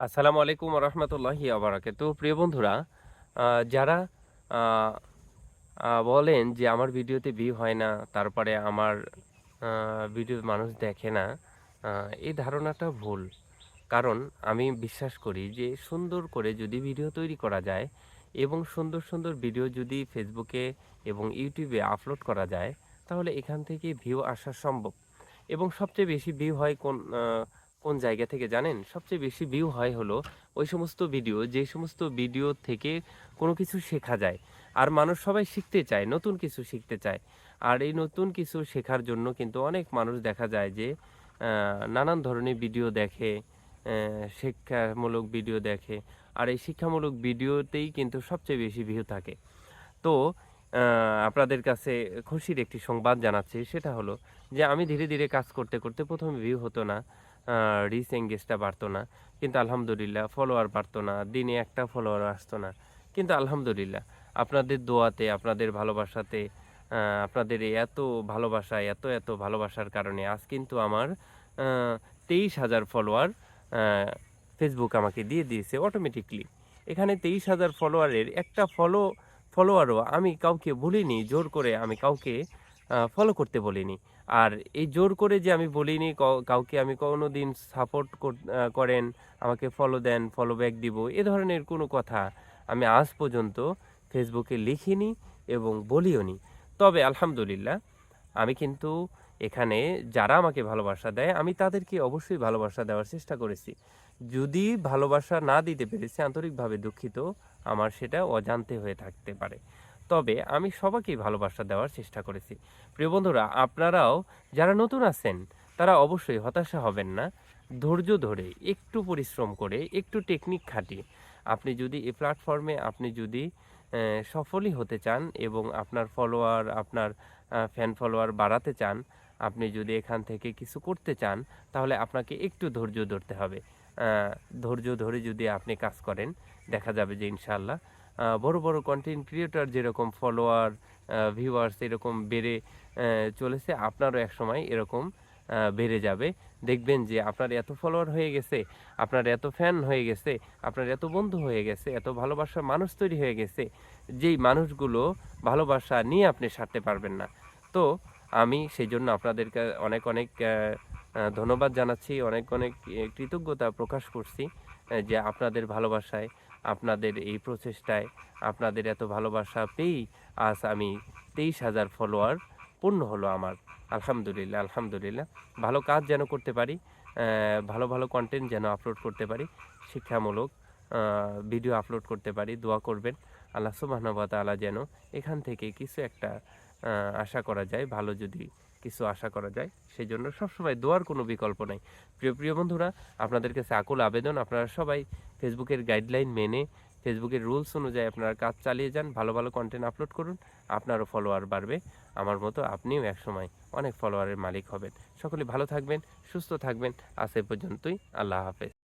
আসসালামু আলাইকুম রহমতুল্লাহি আবরাকাতু। প্রিয় বন্ধুরা, যারা আ আ বলেন যে আমার ভিডিওতে ভিউ হয় না, তারপরে আমার আ ভিডিও মানুষ দেখে না, আ এই ধারণাটা ভুল। কারণ আমি বিশ্বাস করি যে সুন্দর করে যদি ভিডিও তৈরি করা যায় এবং সুন্দর, সুন্দর ভিডিও যদি ফেসবুকে এবং ইউটিউবে আপলোড করা যায়, তাহলে এখান থেকে ভিউ আসা সম্ভব। এবং সবচেয়ে বেশি ভিউ হয় কোন জায়গা থেকে জানেন? সবচেয়ে বেশি ভিউ হয় হলো ওই সমস্ত ভিডিও, যে সমস্ত ভিডিও থেকে কোনো কিছু শেখা যায়। আর মানুষ সবাই শিখতে চায়, নতুন কিছু শিখতে চায়। আর এই নতুন কিছু শেখার জন্য কিন্তু অনেক মানুষ দেখা যায় যে আ নানান ধরনের ভিডিও দেখে, শিক্ষামূলক ভিডিও দেখে। আর এই শিক্ষামূলক ভিডিওতেই কিন্তু সবচেয়ে বেশি ভিউ থাকে। তো আ আপনাদের কাছে খুশির একটি সংবাদ জানাচ্ছি। সেটা হলো যে আমি ধীরে, ধীরে কাজ করতে, করতে ১ম এ ভিউ হতো না। রিচ এনগেজটা বাড়তো না। কিন্তু আলহামদুলিল্লাহ ফলোয়ার বাড়তো না। দিনে ১ টা ফলোয়ারও আসতো না। কিন্তু আলহামদুলিল্লাহ আপনাদের দোয়াতে, আপনাদের ভালোবাসাতে, আ আপনাদের এই এত ভালোবাসা, এত ভালোবাসার কারণে আজ কিন্তু আমার আ ২৩,০০০ ফলোয়ার আ ফেসবুক আমাকে দিয়ে দিয়েছে অটোমেটিক্যালি। এখানে ২৩,০০০ ফলোয়ারের একটা ফলোয়ারও আমি কাউকে বলিনি, জোর করে আমি কাউকে ফলো করতে বলিনি। আর এই জোর করে যে আমি বলিনি কাউকে আমি কোনোদিন সাপোর্ট করেন, আমাকে ফলো দেন, ফলো ব্যাক দিব, এ ধরনের কোনো কথা আমি আজ পর্যন্ত ফেসবুকে লিখিনি এবং বলিওনি। তবে আলহামদুলিল্লাহ আমি কিন্তু এখানে যারা আমাকে ভালোবাসা দেয়, আমি তাদেরকে অবশ্যই ভালোবাসা দেওয়ার চেষ্টা করেছি। যদি ভালোবাসা না দিতে পেরেছি আন্তরিকভাবে দুঃখিত। আমার সেটা অজান্তে হয়ে থাকতে পারে। তবে আমি সবাইকেই ভালোবাসা দেওয়ার চেষ্টা করেছি। প্রিয় বন্ধুরা, আপনারাও যারা নতুন আছেন, তারা অবশ্যই হতাশা হবেন না। ধৈর্য ধরে, একটু পরিশ্রম করে, একটু টেকনিক খাটিয়ে আপনি যদি এই প্ল্যাটফর্মে আপনি যদি সফলই হতে চান এবং আপনার ফলোয়ার, আপনার ফ্যান ফলোয়ার বাড়াতে চান, আপনি যদি এখান থেকে কিছু করতে চান, তাহলে আপনাকে একটু ধৈর্য ধরতে হবে। আ ধৈর্য ধরে যদি আপনি কাজ করেন, দেখা যাবে যে ইনশাআল্লাহ বড়, বড় কনটেন্ট ক্রিয়েটর যেরকম ফলোয়ার, ভিউয়ার্স এরকম বেড়ে চলেছে, আপনারও একসময় এরকম বেড়ে যাবে। দেখবেন যে আপনার এত ফলোয়ার হয়ে গেছে, আপনার এত ফ্যান হয়ে গেছে, আপনার এত বন্ধু হয়ে গেছে, এত ভালোবাসার মানুষ তৈরি হয়ে গেছে, যেই মানুষগুলো ভালোবাসা নিয়ে আপনি সারতে পারবেন না। তো আমি সেজন্য আপনাদেরকে অনেক, অনেক ধন্যবাদ জানাচ্ছি। অনেক, অনেক কৃতজ্ঞতা প্রকাশ করছি যে আপনাদের ভালোবাসায়, আপনাদের এই প্রচেষ্টায়, আপনাদের এত ভালোবাসা পেয়েই আজ আমি ২৩,০০০ ফলোয়ার পূর্ণ হলো আমার। আলহামদুলিল্লাহ, আলহামদুলিল্লাহ। ভালো কাজ যেন করতে পারি, ভালো, ভালো কনটেন্ট যেন আপলোড করতে পারি, শিক্ষামূলক আ ভিডিও আপলোড করতে পারি। দোয়া করবেন। আল্লাহ সুবহানাহু ওয়া তাআলা যেন এখান থেকে কিছু একটা আ আশা করা যায়, ভালো যদি কিছু আশা করা যায়, সেজন্য সবসময় দোয়ার কোনো বিকল্প নাই। প্রিয় বন্ধুরা, আপনাদের কাছে আকুল আবেদন, আপনারা সবাই ফেসবুকের গাইডলাইন মেনে, ফেসবুকের রুলস অনুযায়ী আপনারা কাজ চালিয়ে যান। ভালো, ভালো কনটেন্ট আপলোড করুন। আপনারও ফলোয়ার বাড়বে। আমার মতো আপনিও একসময় অনেক ফলোয়ারের মালিক হবেন। সকলে ভালো থাকবেন, সুস্থ থাকবেন। আজ এ পর্যন্তই। আল্লাহ হাফেজ।